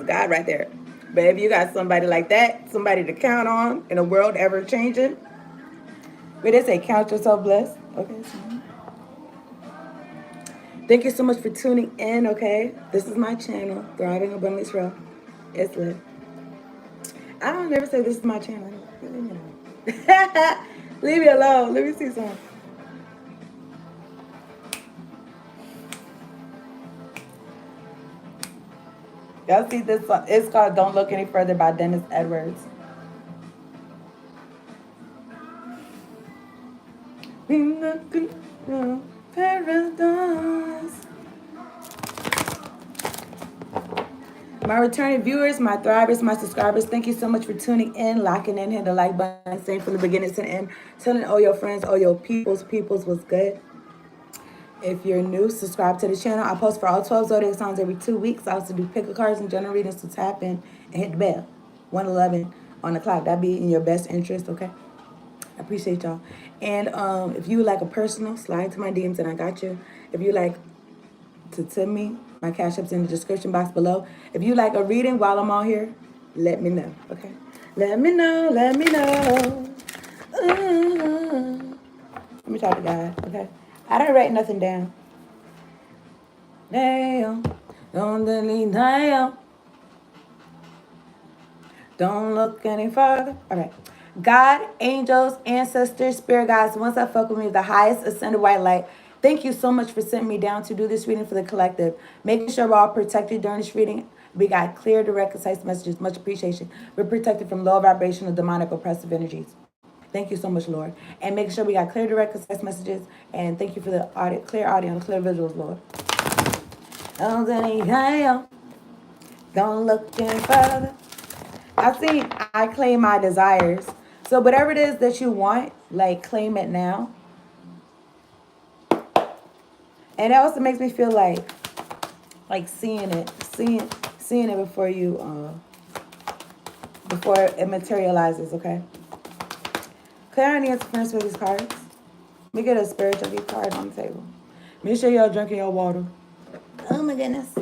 was God right there. But if you got somebody like that, somebody to count on in a world ever changing, but they say count yourself blessed. Okay. So thank you so much for tuning in. Okay, this is my channel, Thriving Abundance Row. It's lit. I don't never say this is my channel. Leave me alone. Leave me alone. Let me see something. Y'all see this song? It's called "Don't Look Any Further" by Dennis Edwards. Paradise. My returning viewers, my thrivers, my subscribers, thank you so much for tuning in, locking in, hit the like button, saying from the beginning to the end, telling all your friends, all your peoples was good. If you're new, subscribe to the channel. I post for all 12 zodiac signs every 2 weeks. I also do pick a cards and general readings, so tap in and hit the bell. 111 on the clock. That'd be in your best interest, okay? I appreciate y'all. And if you would like a personal, slide to my DMs and I got you. If you like to send me, my cash app's in the description box below. If you like a reading while I'm on here, let me know, okay? Let me know, let me know. Let me talk to God, okay? I didn't write nothing down. Damn, don't delete now. Don't look any further. All right. God, angels, ancestors, spirit guides, ones that fuck with me, the highest ascended white light. Thank you so much for sending me down to do this reading for the collective. Making sure we're all protected during this reading. We got clear, direct, concise messages. Much appreciation. We're protected from low vibrational, demonic, oppressive energies. Thank you so much, Lord. And making sure we got clear, direct, concise messages. And thank you for the clear audio and clear visuals, Lord. Don't look any further. I claim my desires. So whatever it is that you want, like claim it now. And it also makes me feel like seeing it before before it materializes, okay? Clarity and experience with these cards. Let me get a spiritual gift card on the table. Make sure y'all drinking your water. Oh my goodness.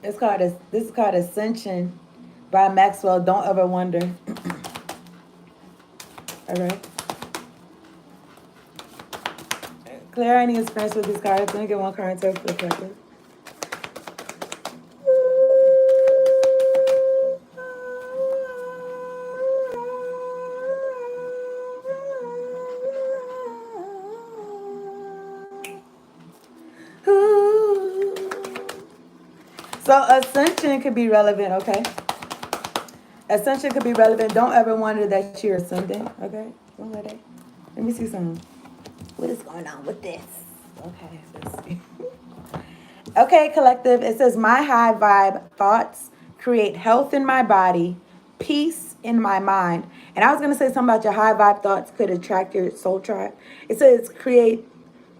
This is called Ascension by Maxwell. Don't ever wonder. All right. Claire, I need experience with these cards. Let me get one card for the collective. So ascension could be relevant, okay? Ascension could be relevant. Don't ever wonder that you're ascending, okay? Don't let it. Let me see something. What is going on with this? Okay, let's see. Okay, collective. It says, my high vibe thoughts create health in my body, peace in my mind. And I was going to say something about your high vibe thoughts could attract your soul tribe. It says, create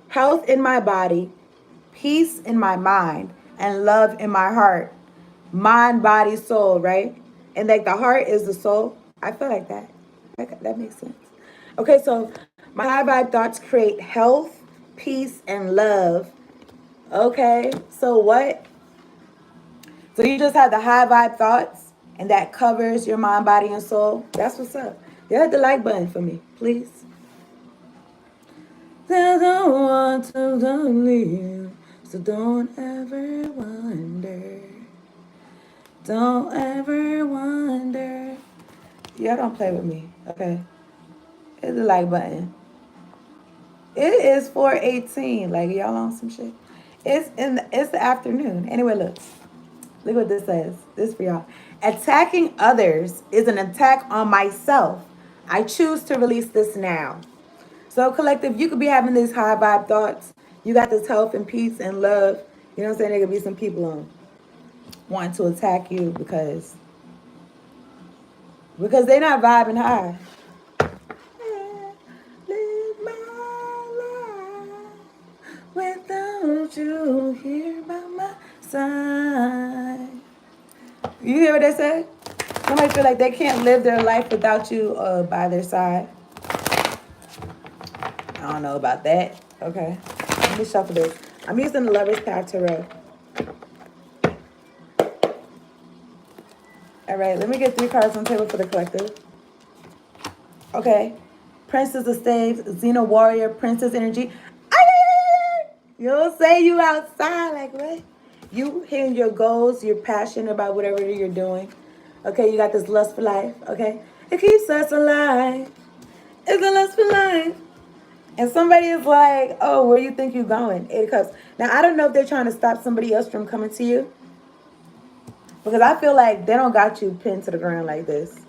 health in my body, peace in my mind, and love in my heart. Mind, body, soul, right? And like the heart is the soul. I feel like that. That makes sense. Okay, so my high vibe thoughts create health, peace, and love. Okay, so what? So you just have the high vibe thoughts, and that covers your mind, body, and soul. That's what's up. You hit the like button for me, please. I don't want to leave, so don't ever wonder. Don't ever wonder. Y'all don't play with me, okay? Hit the like button. It is 4:18. Like y'all on some shit. It's the afternoon. Anyway, look what this says. This for y'all. Attacking others is an attack on myself. I choose to release this now. So collective, you could be having these high vibe thoughts. You got this health and peace and love. You know what I'm saying? There could be some people on wanting to attack you because they're not vibing high. Live my life without you here by my side. You hear what they said? Somebody feel like they can't live their life without you by their side. I don't know about that. Okay. Let me shuffle this. I'm using the Lover's Path Tarot. All right, let me get 3 cards on the table for the collective. Okay. Princess of Staves, Xena Warrior, Princess Energy. You'll say you outside, like what? You hitting your goals, you're passionate about whatever you're doing. Okay, you got this lust for life, okay? It keeps us alive. It's a lust for life. And somebody is like, oh, where do you think you're going? 8 of Cups. Now, I don't know if they're trying to stop somebody else from coming to you. Because I feel like they don't got you pinned to the ground like this.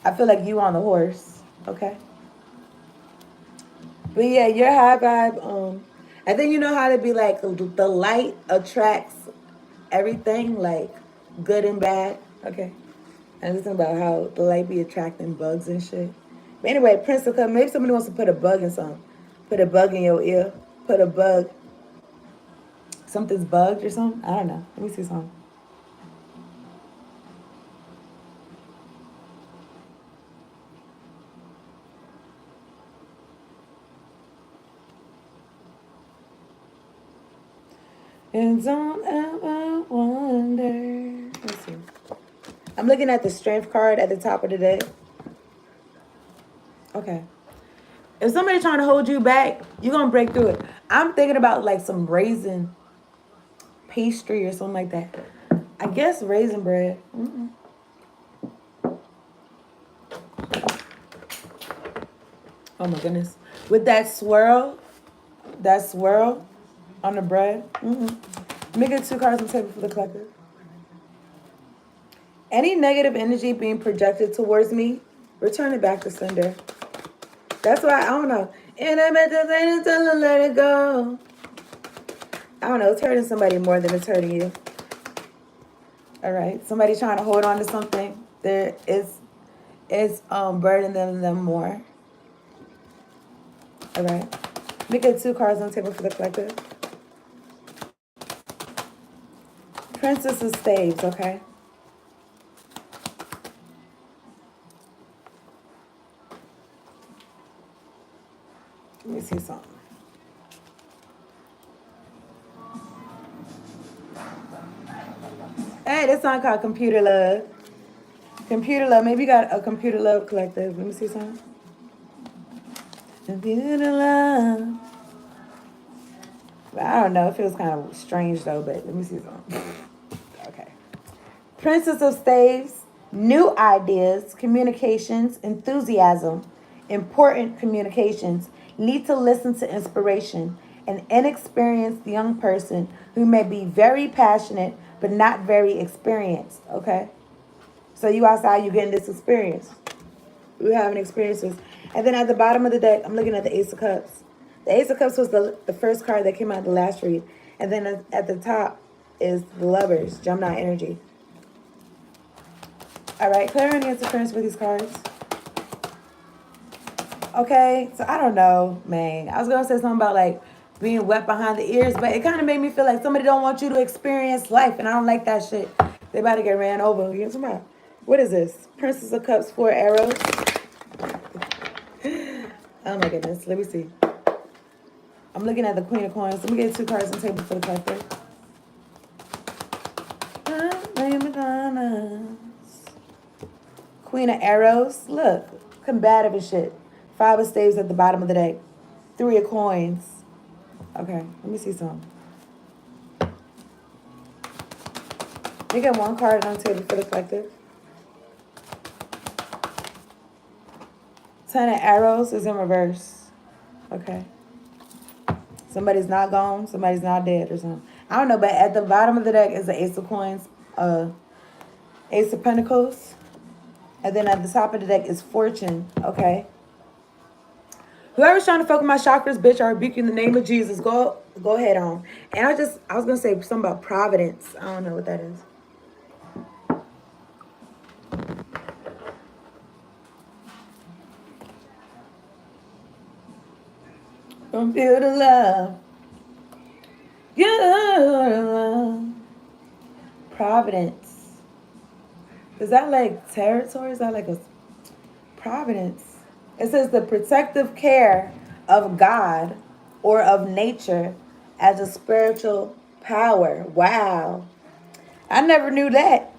I feel like you on the horse, okay? But yeah, your high vibe, I think you know how to be like, the light attracts everything, like good and bad, okay? I'm just thinking about how the light be attracting bugs and shit. But anyway, Prince of Cups, maybe somebody wants to put a bug in something. Put a bug in your ear. Put a bug. Something's bugged or something. I don't know. Let me see something. And don't ever wonder. Let's see. I'm looking at the strength card at the top of the deck. Okay. If somebody's trying to hold you back, you're going to break through it. I'm thinking about like some raisin pastry or something like that. I guess raisin bread. Oh my goodness. With that swirl on the bread. Let me get 2 cards on the table for the collective. Any negative energy being projected towards me, return it back to sender. That's why, I don't know. And I meant to say until I let it go. I don't know, it's hurting somebody more than it's hurting you. All right, somebody trying to hold on to something. There is burdening them more. All right. Let me get 2 cards on the table for the collective. Princess of Staves, okay? Let me see something. Hey, this song called Computer Love. Computer Love. Maybe you got a Computer Love collective. Let me see something. Computer Love. I don't know. It feels kind of strange though, but let me see something. Okay. Princess of Staves. New ideas, communications, enthusiasm, important communications. Need to listen to inspiration. An inexperienced young person who may be very passionate but not very experienced. Okay. So you outside, you getting this experience. We're having experiences. And then at the bottom of the deck, I'm looking at the Ace of Cups. The Ace of Cups was the first card that came out the last read. And then at the top is the Lovers, Gemini energy. All right, clarity and interference with these cards. Okay, so I don't know, man. I was going to say something about like being wet behind the ears, but it kind of made me feel like somebody don't want you to experience life, and I don't like that shit. They about to get ran over. You know what is this? Princess of Cups, 4 arrows. Oh my goodness, let me see. I'm looking at the Queen of Coins. Let me get 2 cards on the table for the collector. Queen of Arrows. Look, combative and shit. 5 of Staves at the bottom of the deck. 3 of Coins. Okay, let me see some. We get 1 card on the table for the collective. 10 of Arrows is in reverse. Okay. Somebody's not gone. Somebody's not dead or something. I don't know, but at the bottom of the deck is the Ace of Coins, Ace of Pentacles. And then at the top of the deck is Fortune. Okay. Whoever's trying to fuck with my chakras, bitch, I rebuke you in the name of Jesus. Go ahead on. And I was going to say something about Providence. I don't know what that is. Computer love. Computer love. Providence. Is that like territory? Is that like a Providence? It says the protective care of God or of nature as a spiritual power. Wow. I never knew that.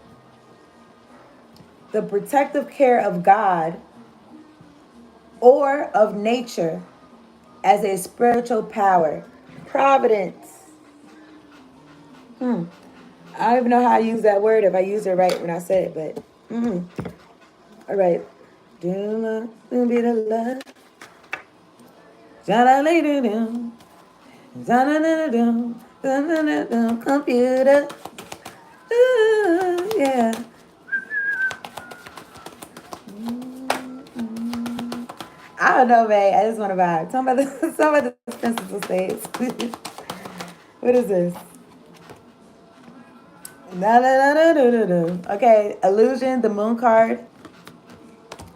The protective care of God or of nature as a spiritual power. Providence. I don't even know how I use that word if I use it right when I said it, but all right. Do be the love. Computer. Ooh, yeah. I don't know, man. I just want to vibe. Some of the sensible states. What is this? Okay, illusion, the moon card.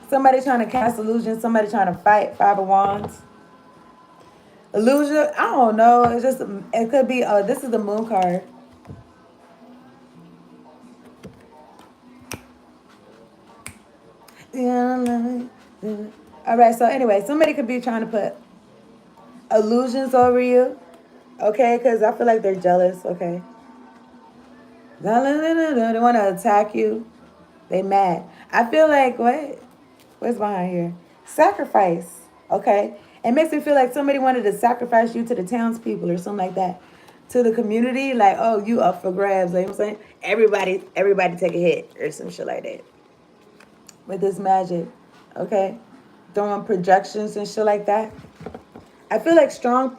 Somebody trying to cast illusion. Somebody trying to fight. Five of Wands. Illusion. I don't know. It's just. It could be. This is the moon card. All right. So anyway, somebody could be trying to put illusions over you. Okay, because I feel like they're jealous. Okay. They want to attack you. They mad. I feel like what's behind here? Sacrifice. Okay. It makes me feel like somebody wanted to sacrifice you to the townspeople or something like that. To the community, like, oh, you up for grabs. Like, you know what I'm saying? Everybody take a hit or some shit like that. With this magic. Okay. Throwing projections and shit like that. I feel like strong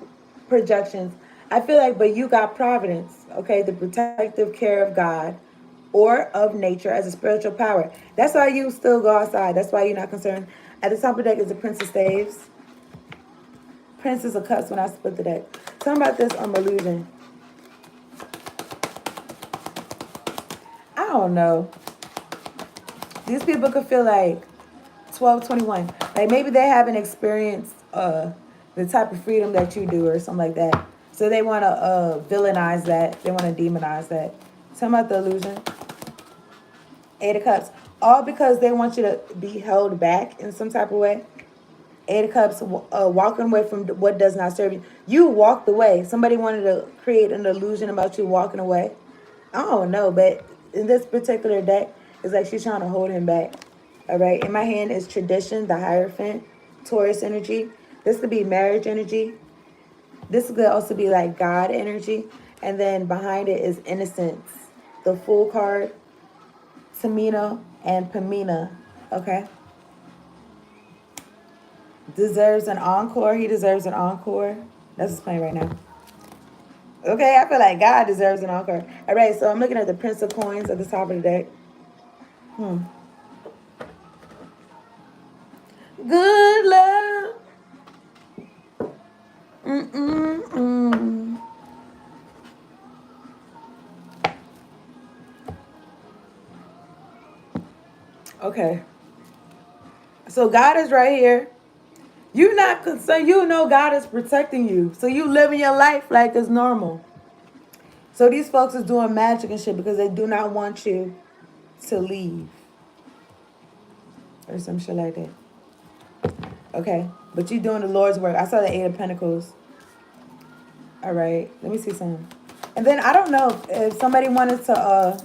projections. I feel like, but you got providence, okay? The protective care of God or of nature as a spiritual power. That's why you still go outside. That's why you're not concerned. At the top of the deck is the Prince of Staves. Princess of Cups when I split the deck. Tell me about this illusion. I don't know. These people could feel like 1221. Like maybe they haven't experienced the type of freedom that you do or something like that. So they want to villainize that. They want to demonize that. Tell me about the illusion. Eight of Cups. All because they want you to be held back in some type of way. Eight of Cups, walking away from what does not serve you. You walked away. Somebody wanted to create an illusion about you walking away. I don't know, but in this particular deck, it's like she's trying to hold him back. All right. In my hand is Tradition, the Hierophant, Taurus energy. This could be marriage energy. This could also be like God energy. And then behind it is Innocence, the Fool card, Tamina, and Pamina. Okay. Deserves an encore. He deserves an encore. That's what's playing right now. Okay, I feel like God deserves an encore. All right, so I'm looking at the Prince of Coins at the top of the deck. Good love. Okay. So God is right here. You're not concerned. You know God is protecting you. So you living your life like it's normal. So these folks is doing magic and shit because they do not want you to leave. Or some shit like that. Okay. But you're doing the Lord's work. I saw the Eight of Pentacles. All right. Let me see something. And then I don't know if somebody wanted to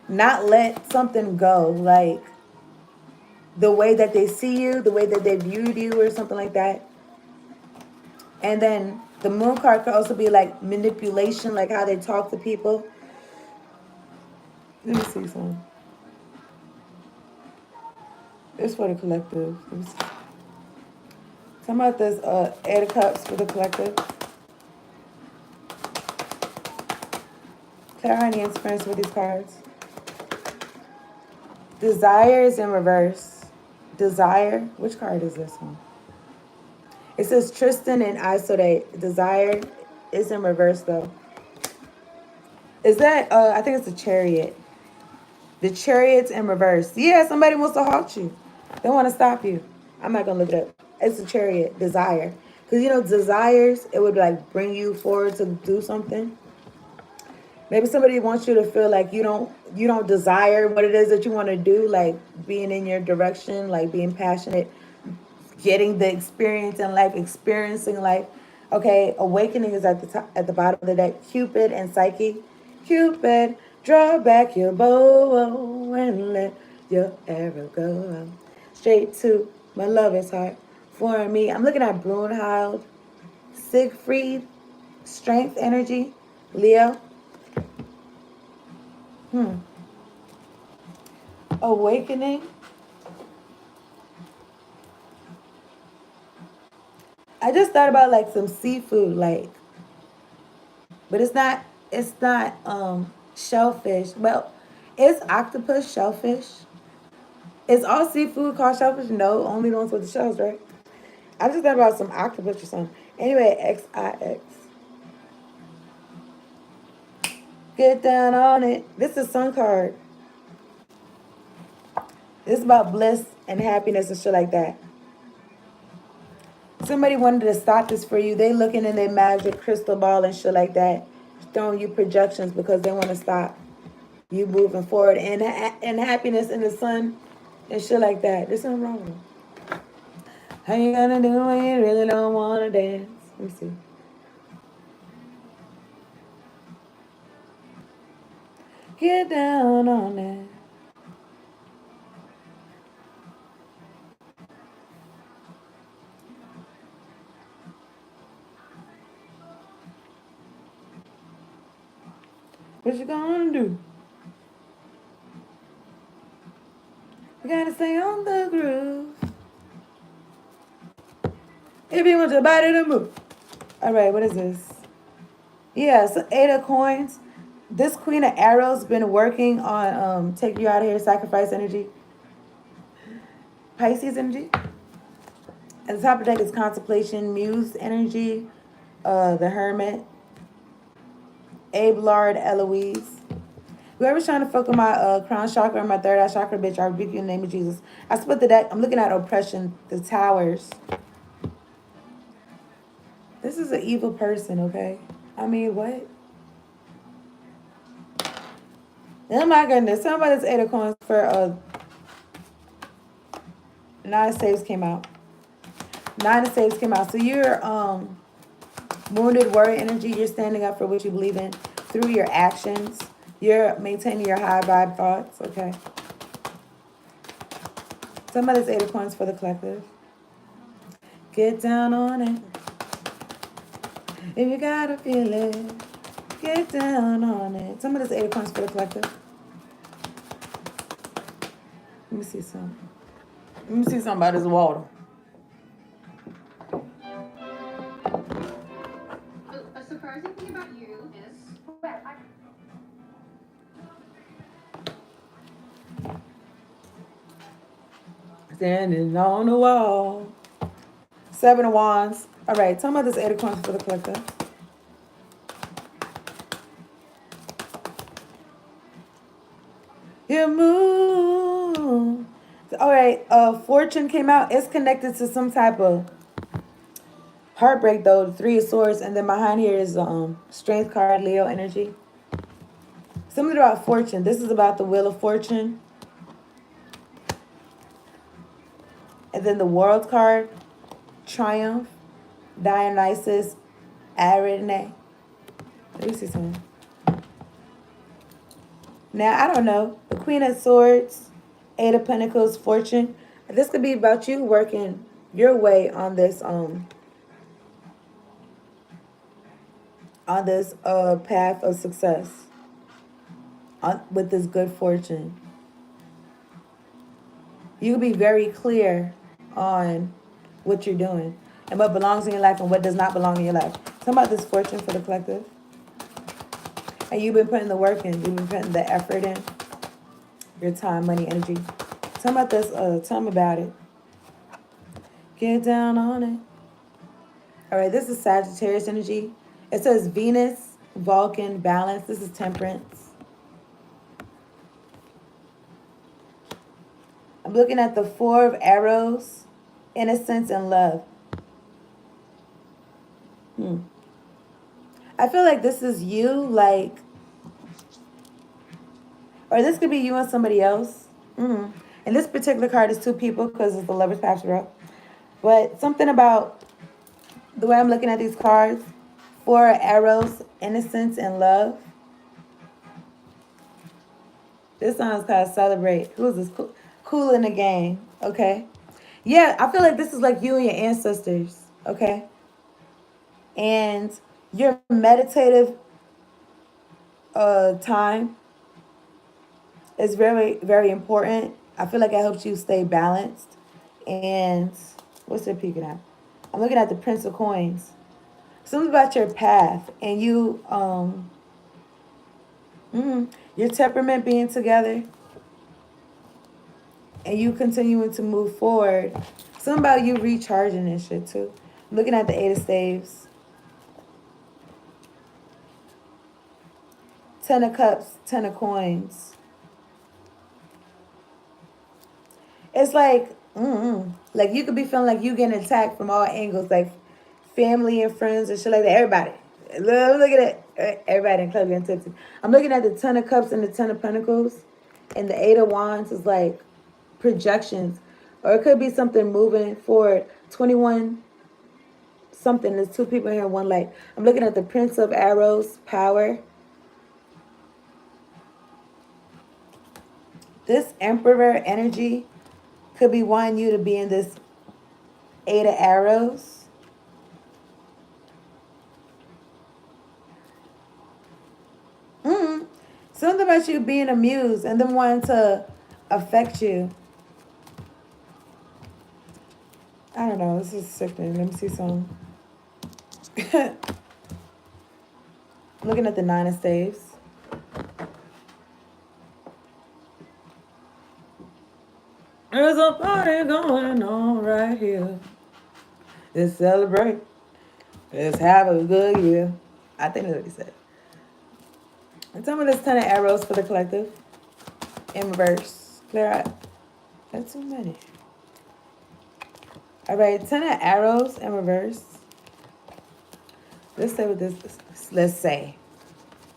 not let something go. Like the way that they see you, the way that they viewed you or something like that. And then the Moon card could also be like manipulation, like how they talk to people. Let me see something. It's for the collective. Let me see. Talking about this Eight of Cups for the collective. Clear any experience with these cards. Desire is in reverse. Desire. Which card is this one? It says Tristan and Isolate. Desire is in reverse though. Is that, I think it's the Chariot. The Chariot's in reverse. Yeah, somebody wants to halt you. They want to stop you. I'm not going to look it up. It's the Chariot, Desire. Because, you know, desires, it would like bring you forward to do something. Maybe somebody wants you to feel like you don't desire what it is that you want to do, like being in your direction, like being passionate, getting the experience in life, experiencing life. Okay, awakening is at the top, at the bottom of the deck. Cupid and Psyche. Cupid, draw back your bow and let your arrow go straight to my lover's heart. For me, I'm looking at Brunhild, Siegfried, Strength Energy, Leo. Awakening. I just thought about like some seafood, like, but it's not shellfish. Well, it's octopus, shellfish. Is all seafood called shellfish? No, only the ones with the shells, right? I just thought about some octopus or something. Anyway, XIX. Get down on it. This is Sun card. This is about bliss and happiness and shit like that. Somebody wanted to stop this for you. They looking in their magic crystal ball and shit like that, throwing you projections because they want to stop you moving forward and happiness in the sun and shit like that. There's nothing wrong with it. How you gonna do when you really don't wanna dance? Let me see. Get down on it. What you gonna do? You gotta stay on the groove. If you want your body to move. All right, what is this? Yeah, so 8 of Coins. This Queen of Arrows been working on take you out of here, sacrifice energy. Pisces energy. At the top of the deck is Contemplation, Muse energy, the Hermit, Abelard, Eloise. Whoever's trying to fuck with my crown chakra or my third eye chakra, bitch, I rebuke you in the name of Jesus. I split the deck. I'm looking at oppression, the towers. This is an evil person, okay? I mean, what? Oh my goodness. Somebody's 8 of Coins for 9 of Saves came out. 9 of Saves came out. So you're wounded warrior energy. You're standing up for what you believe in through your actions. You're maintaining your high vibe thoughts, okay? Somebody's 8 of Coins for the collective. Get down on it. If you gotta feel it, get down on it. Somebody's 8 of Coins for the collective. Let me see something. Let me see something about this water. A surprising thing about you is... Well, Standing on the wall. 7 of Wands. All right, tell me about this 8 of Coins for the collective. You move. All right, Fortune came out. It's connected to some type of heartbreak, though. The 3 of Swords, and then behind here is Strength card, Leo energy. Something about fortune. This is about the Wheel of Fortune. And then the World card, Triumph, Dionysus, Arene. Let me see something. Now, I don't know. The Queen of Swords, 8 of Pentacles, Fortune. This could be about you working your way on this path of success with this good fortune. You can be very clear on what you're doing and what belongs in your life and what does not belong in your life. Talk about this fortune for the collective. And you've been putting the work in. You've been putting the effort in. Your time, money, energy. Tell me about this. Tell me about it. Get down on it. All right, this is Sagittarius energy. It says Venus, Vulcan, balance. This is Temperance. I'm looking at the 4 of Arrows, innocence and love. I feel like this is you, like, or this could be you and somebody else. And this particular card is 2 people because it's the Lover's Path Tarot. But something about the way I'm looking at these cards, 4 arrows, innocence and love. This song is called Celebrate. Who's this? Cool in the game. Okay. Yeah, I feel like this is like you and your ancestors. Okay. And your meditative time is very, very important. I feel like it helps you stay balanced. And what's it peeking at? I'm looking at the Prince of Coins. Something about your path and you, your temperament being together and you continuing to move forward. Something about you recharging and shit too. I'm looking at the 8 of Staves. 10 of Cups, 10 of Coins. It's like you could be feeling like you getting attacked from all angles, like family and friends and shit like that. Everybody, look at it. Everybody in club getting tipsy. I'm looking at the 10 of Cups and the 10 of Pentacles, and the 8 of Wands is like projections, or it could be something moving forward. 21 something. There's 2 people here, one light. I'm looking at the Prince of Arrows, power. This Emperor energy could be wanting you to be in this 8 of Arrows. Something about you being amused and them wanting to affect you. I don't know. This is sickening. Let me see some. Looking at the 9 of Staves. There's a party going on right here. Let's celebrate. Let's have a good year. I think that's what he said. And tell me this 10 of Arrows for the collective. In reverse. Clear out. That's too many. All right, 10 of Arrows in reverse. Let's say what this. Let's say.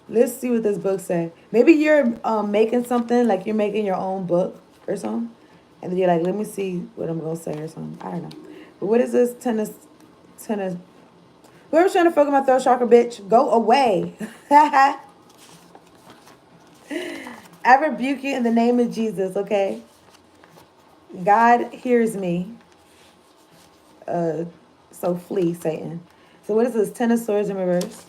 Let's see what this book say. Maybe you're making something, like you're making your own book or something, and then you're like, let me see what I'm gonna say or something. I don't know. But what is this 10 of? Whoever's trying to fuck with my throat chakra, bitch, go away. I rebuke you in the name of Jesus. Okay. God hears me. So flee, Satan. So what is this? 10 of Swords in reverse.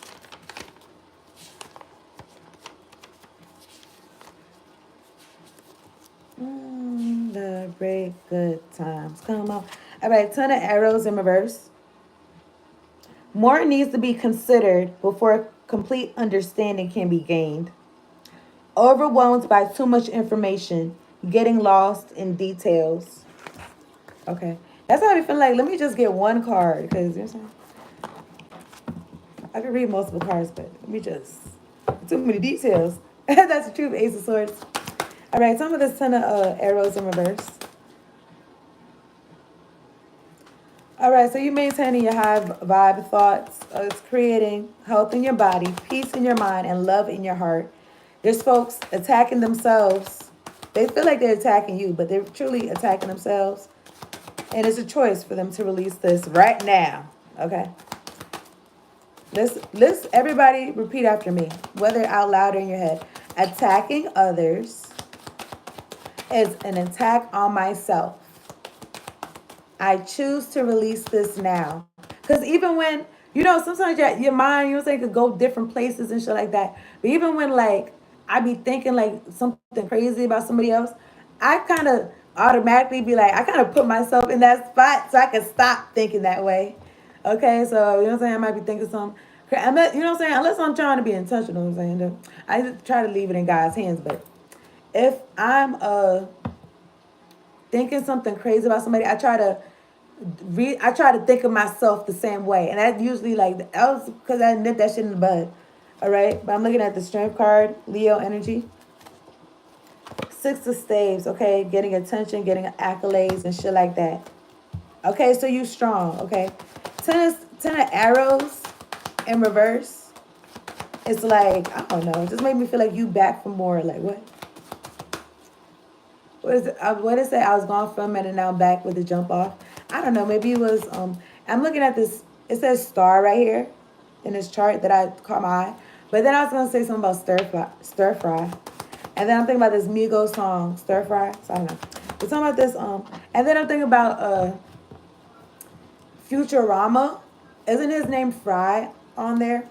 The great good times. Come on. All right, 10 of Arrows in reverse. More needs to be considered before complete understanding can be gained. Overwhelmed by too much information. Getting lost in details. Okay. That's how I feel like, let me just get one card. Because, you know what I'm saying? I can read multiple cards, but let me just... Too many details. That's the truth, Ace of Swords. All right, some of this 10 of Arrows in reverse. All right, so you maintaining your high vibe thoughts. It's creating health in your body, peace in your mind, and love in your heart. There's folks attacking themselves. They feel like they're attacking you, but they're truly attacking themselves. And it's a choice for them to release this right now. Okay? Let's everybody repeat after me, whether out loud or in your head. Attacking others is an attack on myself. I choose to release this now. Because even when, sometimes your mind, could go different places and shit like that. But even when, like, I be thinking, like, something crazy about somebody else, I kind of automatically be like, I kind of put myself in that spot so I can stop thinking that way. Okay, so, I might be thinking something. Unless I'm trying to be intentional, I try to leave it in God's hands. But if I'm thinking something crazy about somebody, I try to think of myself the same way, and that usually that was because I nipped that shit in the bud. All right, but I'm looking at the Strength card, Leo energy. 6 of Staves, okay, getting attention, getting accolades and shit like that. Okay, so you strong. Okay, 10 of Arrows in reverse. It's like, I don't know, it just made me feel like you back for more. Like what? What is it? What is it? I was gone for a minute, now I'm back with the jump off. I don't know, maybe it was, I'm looking at this, it says star right here in this chart that I caught my eye. But then I was going to say something about stir fry. And then I'm thinking about this Migos song, Stir Fry. So I don't know. We're talking about this, and then I'm thinking about Futurama. Isn't his name Fry on there?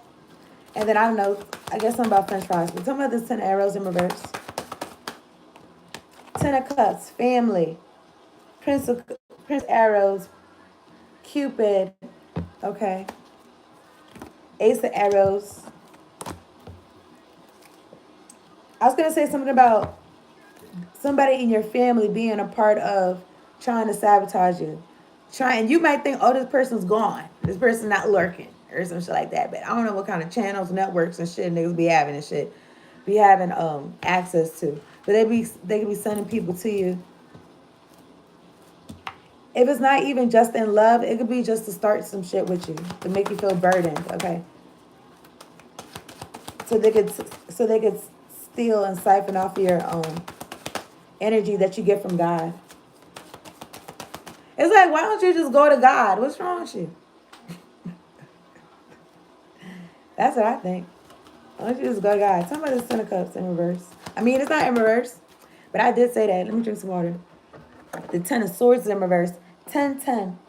And then I don't know, I guess something about French fries. We're talking about this 10 arrows in reverse. 10 of Cups, family. Prince Arrows, Cupid, okay. Ace of Arrows. I was going to say something about somebody in your family being a part of trying to sabotage you. And you might think, oh, this person's gone. This person's not lurking or some shit like that. But I don't know what kind of channels, networks, and shit niggas be having and shit. Be having access to. But they could be sending people to you. If it's not even just in love, it could be just to start some shit with you. To make you feel burdened, okay? So they could steal and siphon off your energy that you get from God. It's like, why don't you just go to God? What's wrong with you? That's what I think. Why don't you just go to God? Tell me about the 10 of Cups in reverse. I mean, it's not in reverse, but I did say that. Let me drink some water. The 10 of Swords is in reverse. 10, 10.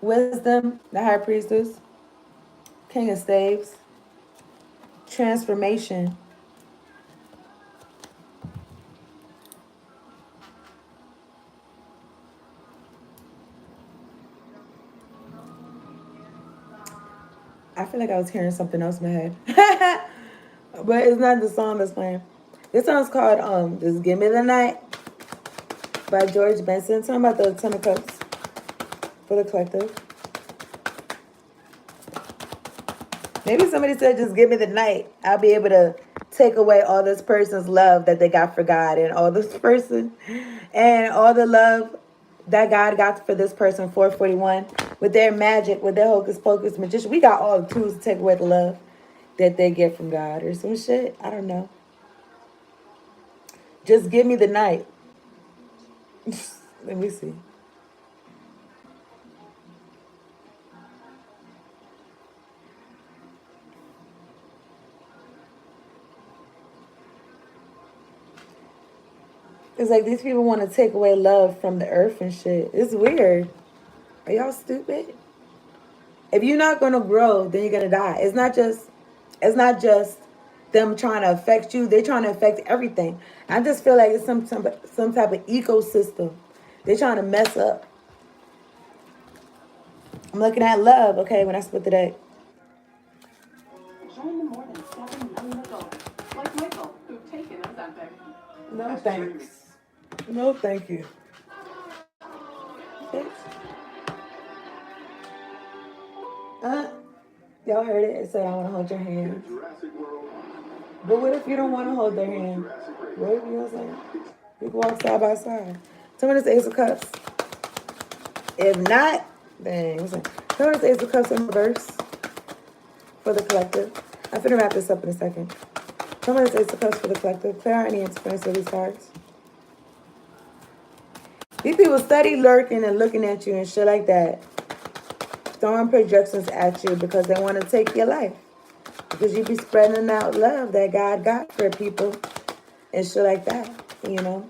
Wisdom, the High Priestess. King of Staves. Transformation. I feel like I was hearing something else in my head. But it's not the song that's playing. This song's called Just Give Me the Night by George Benson. Talking about the 10 of Cups for the collective. Maybe somebody said, just give me the night. I'll be able to take away all this person's love that they got for God and all this person and all the love that God got for this person, 441, with their magic, with their hocus pocus magician. We got all the tools to take away the love that they get from God or some shit. I don't know. Just give me the night. Let me see. It's like these people want to take away love from the earth and shit. It's weird. Are y'all stupid? If you're not gonna grow, then you're gonna die. It's not just them trying to affect you. They're trying to affect everything. I just feel like it's some type of ecosystem. They're trying to mess up. I'm looking at love, okay, when I split the deck. Join the more than 7 million adults, like Michael, who've taken Ascendant. No thanks. No thank you. Bitch. Y'all heard it. It said I want to hold your hand. But what if you don't want to hold their hand? What if you know what I'm saying? We can walk side by side. Tell me this Ace of Cups. If not, then what's that? Tell me this Ace of Cups in reverse for the collective. I'm finna wrap this up in a second. Tell me this Ace of Cups for the collective. Clear out any interference with these cards. These people study lurking and looking at you and shit like that. Throwing projections at you because they want to take your life. Because you be spreading out love that God got for people and shit like that, you know.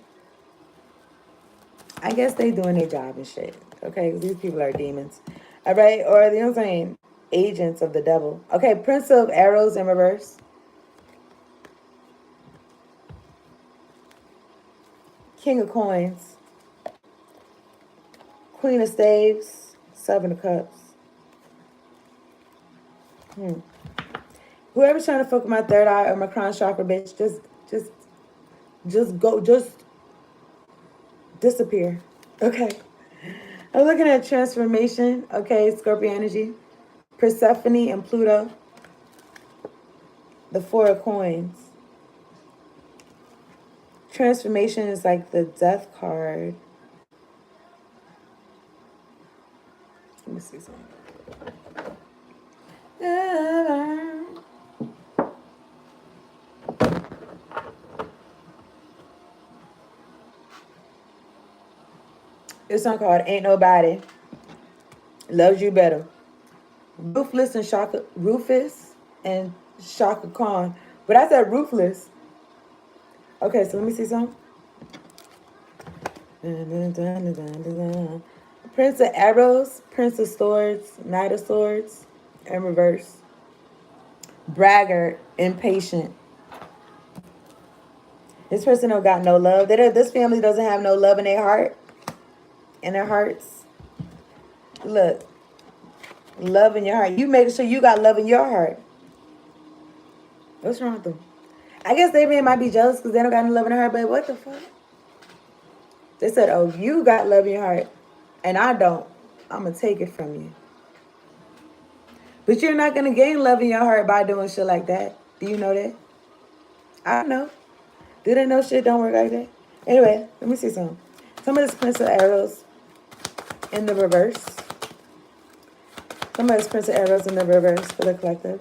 I guess they doing their job and shit, okay? Because these people are demons, all right? Or, you know what I'm saying, agents of the devil. Okay, Prince of Arrows in reverse. King of Coins. Queen of Staves. 7 of Cups. Whoever's trying to fuck with my third eye or my crown chakra, bitch, just go, just disappear. Okay. I'm looking at transformation. Okay, Scorpio energy. Persephone and Pluto. The 4 of Coins. Transformation is like the death card. Let me see something. This song called Ain't Nobody Loves You Better. Rufus and Shaka Khan. But I said ruthless. Okay, so let me see some. Prince of Arrows, Prince of Swords, Knight of Swords, in reverse. Braggart, impatient. This person don't got no love. This family doesn't have no love in their heart. In their hearts. Look. Love in your heart. You make sure you got love in your heart. What's wrong with them? I guess they might be jealous because they don't got no love in their heart, but what the fuck? They said, oh, you got love in your heart, and I don't. I'm going to take it from you. But you're not going to gain love in your heart by doing shit like that. Do you know that? I know. Do they know shit don't work like that? Anyway, let me see some. Some of this Prince of Arrows in the reverse. Some of this Prince of Arrows in the reverse for the collective.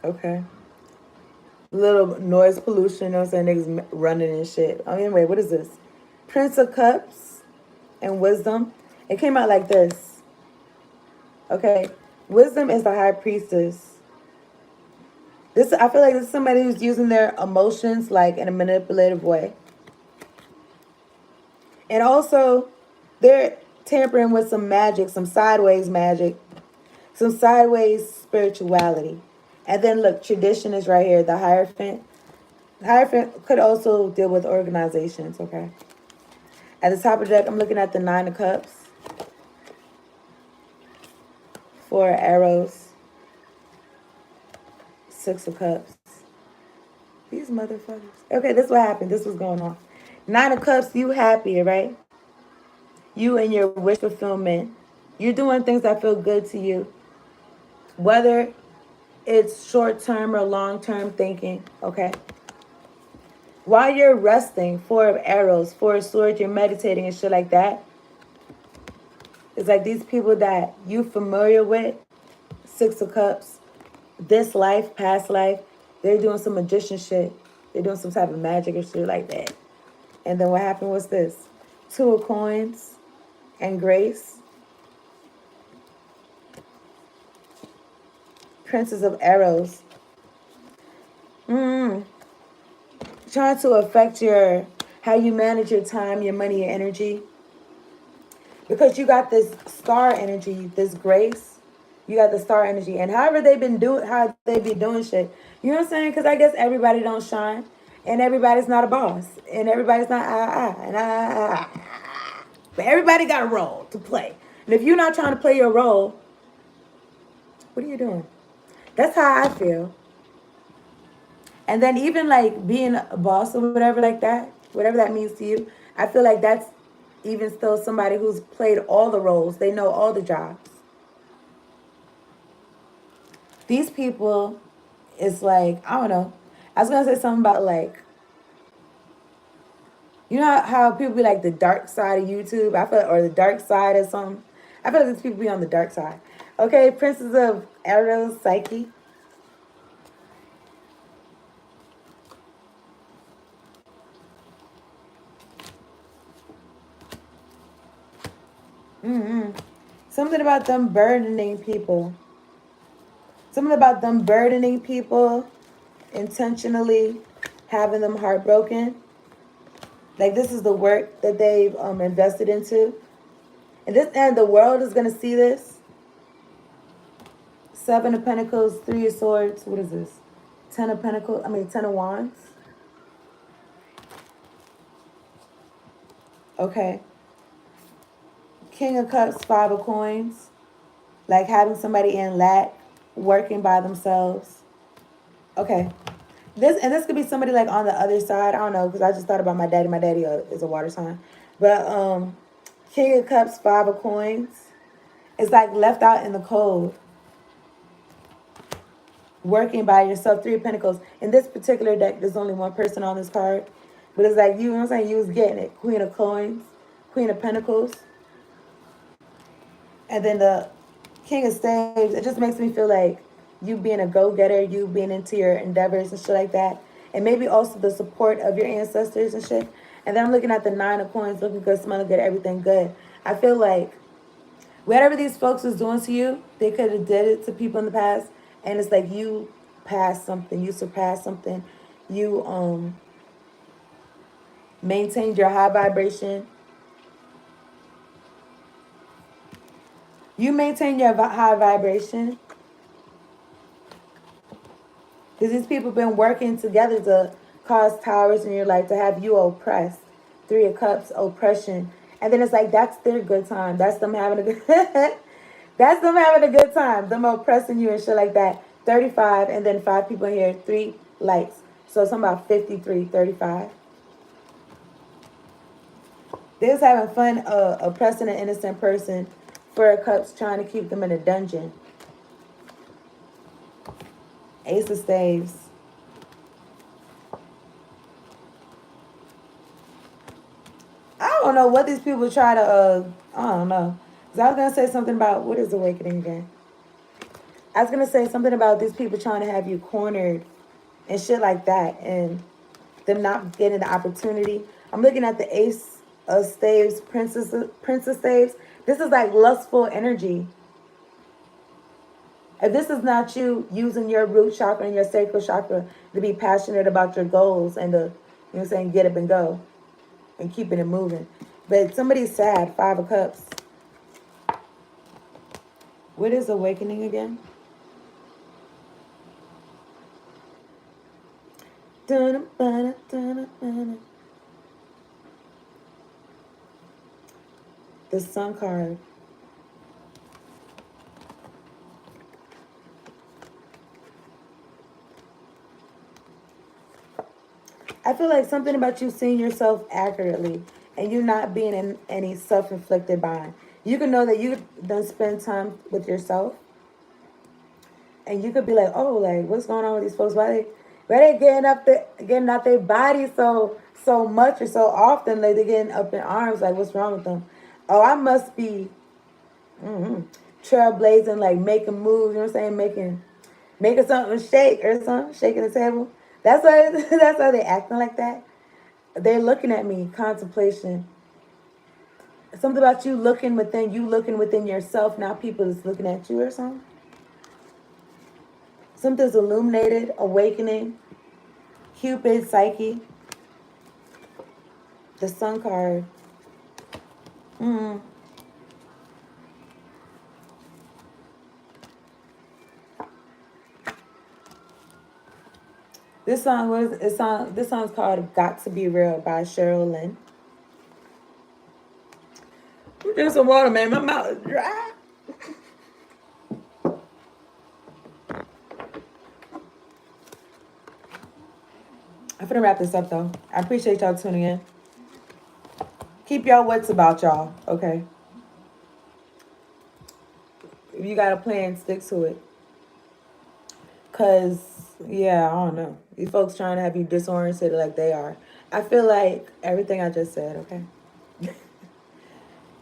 Okay. Little noise pollution, you know what I'm saying? Niggas running and shit. Anyway, what is this? Prince of Cups and Wisdom. It came out like this. Okay. Wisdom is the high priestess. I feel like this is somebody who's using their emotions like in a manipulative way. And also, they're tampering with some magic, some sideways magic, some sideways spirituality. And then look, tradition is right here, the Hierophant. The Hierophant could also deal with organizations, okay? At the top of the deck, I'm looking at the Nine of Cups. 4 Arrows. 6 of Cups. These motherfuckers. Okay, this is what happened. This was going on. 9 of Cups, you happy, right? You and your wish fulfillment. You're doing things that feel good to you. Whether it's short-term or long-term thinking, okay? While you're resting, 4 of Arrows, 4 of Swords, you're meditating and shit like that. It's like these people that you familiar with, 6 of Cups, this life, past life, they're doing some magician shit. They're doing some type of magic or shit like that. And then what happened was this. 2 of Coins and Grace. Princess of Arrows. Trying to affect how you manage your time, your money, your energy. Because you got this star energy, this grace. You got the star energy. And how they be doing shit. You know what I'm saying? Because I guess everybody don't shine. And everybody's not a boss. And everybody's not But everybody got a role to play. And if you're not trying to play your role, what are you doing? That's how I feel. And then even like being a boss or whatever like that, whatever that means to you, I feel like that's even still somebody who's played all the roles. They know all the jobs. These people, it's like, I don't know. I was going to say something about like, you know how people be like the dark side of YouTube? I feel, or the dark side of something. I feel like these people be on the dark side. Okay, Princess of Arrows, Psyche. Something about them burdening people. Something about them burdening people, intentionally having them heartbroken. Like this is the work that they've invested into. And the world is going to see this. 7 of Pentacles, 3 of Swords. What is this? 10 of Pentacles. 10 of Wands. Okay. King of Cups, 5 of Coins. Like having somebody in lack, working by themselves. Okay. This could be somebody like on the other side. I don't know, because I just thought about my daddy. My daddy is a water sign. But King of Cups, 5 of Coins. It's like left out in the cold. Working by yourself. 3 of Pentacles. In this particular deck, there's only one person on this card. But it's like, you know what I'm saying? You was getting it. Queen of Coins. Queen of Pentacles. And then the King of Staves. It just makes me feel like you being a go-getter. You being into your endeavors and shit like that. And maybe also the support of your ancestors and shit. And then I'm looking at the 9 of coins, looking good, smelling good, everything good. I feel like whatever these folks was doing to you, they could have did it to people in the past. And it's like you passed something, you surpassed something, you maintained your high vibration. You maintain your high vibration. Because these people been working together to cause towers in your life, to have you oppressed. 3 of Cups, oppression. And then it's like, that's their good time. That's them having a good that's them having a good time. Them oppressing you and shit like that. 35, and then 5 people here, 3 lights. So it's about 53, 35. They was having fun oppressing an innocent person. 4 of Cups, trying to keep them in a dungeon. Ace of Staves. I don't know what these people try to, I don't know. Because I was going to say something about, what is awakening again? I was going to say something about these people trying to have you cornered and shit like that. And them not getting the opportunity. I'm looking at the Ace of Staves, Princess Staves. This is like lustful energy. If this is not you using your root chakra and your sacral chakra to be passionate about your goals and to, you know what I'm saying, get up and go and keeping it moving. But somebody's sad, 5 of Cups. What is awakening again? The Sun card. I feel like something about you seeing yourself accurately and you not being in any self-inflicted bind. You can know that you done spend time with yourself. And you could be like, oh, like, what's going on with these folks? Why they getting out their body so much or so often? Like, they're getting up in arms. Like, what's wrong with them? Oh, I must be trailblazing, like making moves. You know what I'm saying? Making something shake or something, shaking the table. That's why that's why they acting like that. They're looking at me, contemplation. Something about you looking within yourself. Now people is looking at you or something. Something's illuminated, awakening. Cupid, Psyche. The Sun card. This song's called "Got to Be Real" by Cheryl Lynn. I'm drinking some water, man. My mouth is dry. I'm gonna wrap this up though. I appreciate y'all tuning in. Keep y'all wits about y'all, okay? If you got a plan, stick to it. Cause yeah, I don't know. These folks trying to have you disoriented like they are. I feel like everything I just said, okay?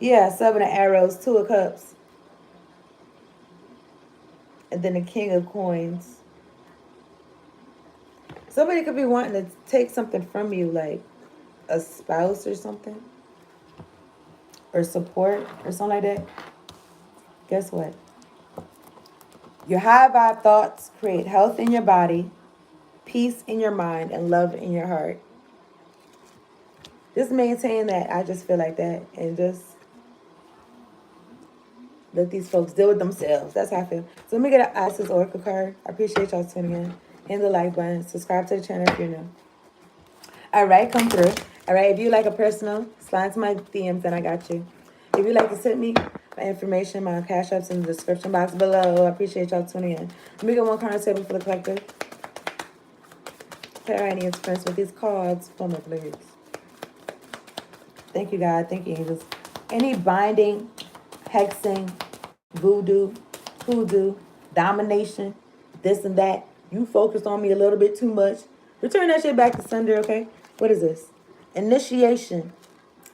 Yeah, 7 of Arrows, 2 of Cups. And then the King of Coins. Somebody could be wanting to take something from you, like a spouse or something. Or support or something like that. Guess what? Your high vibe thoughts create health in your body, peace in your mind, and love in your heart. Just maintain that. I just feel like that. And just let these folks deal with themselves. That's how I feel. So let me get an Isis Oracle card. I appreciate y'all tuning in. Hit the like button. Subscribe to the channel if you're new. All right, come through. All right, if you like a personal, slide to my DMs and I got you. If you'd like to send me my information, my cash apps in the description box below. I appreciate y'all tuning in. Let me get one card table for the collective. Pair any experience with these cards for my please. Thank you, God. Thank you, angels. Any binding, hexing, voodoo, hoodoo, domination, this and that. You focused on me a little bit too much. Return that shit back to sender, okay? What is this? Initiation.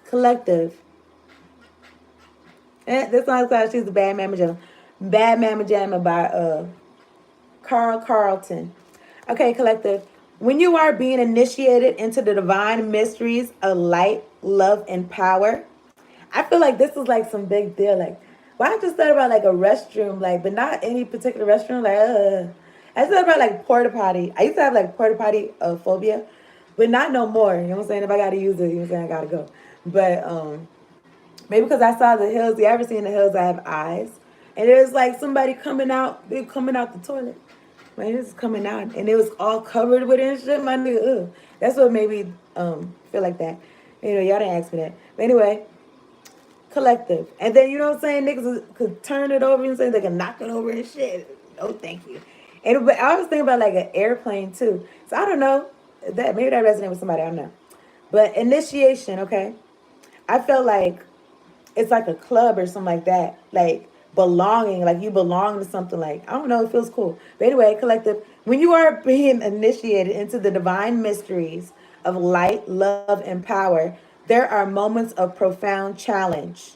Collective. This song's called She's the Bad Mama Jamma. Bad Mama Jamma by Carl Carlton. Okay, collective. When you are being initiated into the divine mysteries of light, love, and power, I feel like this is like some big deal. Like, why I just thought about like a restroom, like, but not any particular restroom. Like, I just thought about like porta potty. I used to have like porta potty phobia, but not no more. You know what I'm saying? If I gotta use it, you know what I'm saying? I gotta go. But maybe because I saw the hills. You ever seen the hills? I have eyes, and there's like somebody coming out. They're coming out the toilet. Man, it's coming out, and it was all covered with it and shit. My nigga, ugh. That's what made me feel like that. You know, y'all didn't ask me that. But anyway, collective. And then, you know what I'm saying? Niggas could turn it over and say they can knock it over and shit. No, thank you. And but I was thinking about like an airplane too. So I don't know. That maybe that resonated with somebody, I don't know. But initiation, okay? I felt like it's like a club or something like that. Like belonging, like you belong to something, like I don't know, it feels cool. But anyway, collective, when you are being initiated into the divine mysteries of light, love, and power, there are moments of profound challenge.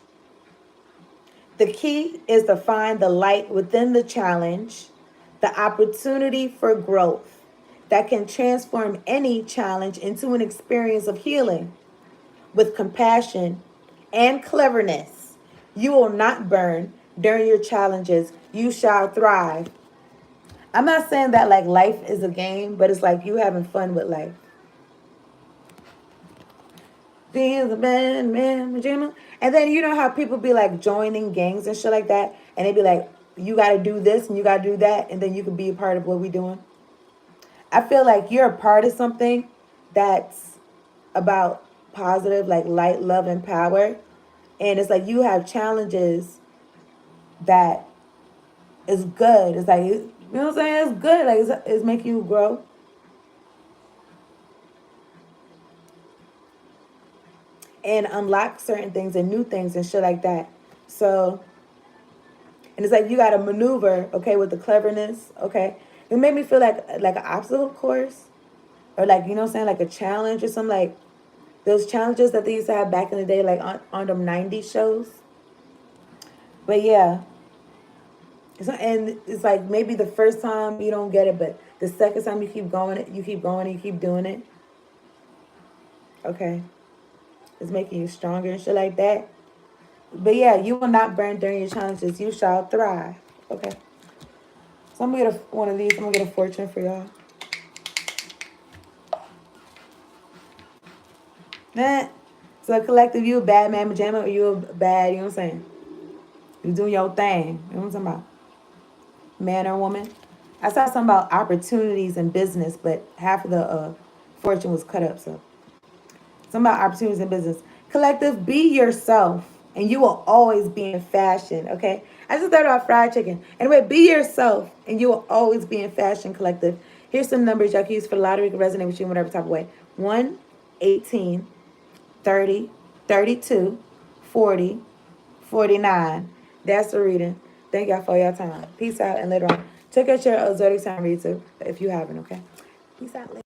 The key is to find the light within the challenge, the opportunity for growth that can transform any challenge into an experience of healing. With compassion and cleverness, you will not burn during your challenges. You shall thrive. I'm not saying that like life is a game, but it's like you having fun with life. Being the man, Jimmy. And then you know how people be like joining gangs and shit like that, and they be like, you got to do this and you got to do that, and then you can be a part of what we doing. I feel like you're a part of something that's about positive, like light, love, and power. And it's like you have challenges that is good. It's like, you know what I'm saying? It's good. Like, it's making you grow. And unlock certain things and new things and shit like that. So, and it's like you got to maneuver, okay, with the cleverness, okay. It made me feel like an obstacle course, or like, you know what I'm saying, like a challenge or something, like those challenges that they used to have back in the day, like on them 90s shows. But yeah, and it's like maybe the first time you don't get it, but the second time you keep going, you keep going, you keep doing it. Okay, it's making you stronger and shit like that. But yeah, you will not burn during your challenges. You shall thrive. Okay. So I'm gonna get one of these. I'm gonna get a fortune for y'all. Nah. So collective, you a bad man pajama, or you a bad, you know what I'm saying? You doing your thing. You know what I'm talking about? Man or woman. I saw something about opportunities in business, but half of the fortune was cut up. So something about opportunities in business. Collective, be yourself, and you will always be in fashion. Okay. I just thought about fried chicken. Anyway, be yourself, and you will always be in fashion. Collective. Here's some numbers y'all can use for the lottery to resonate with you in whatever type of way. 1, 18, 30, 32, 40, 49. That's the reading. Thank y'all for your time. Peace out, and later on, check out your zodiac sign read too, if you haven't, okay? Peace out. Later.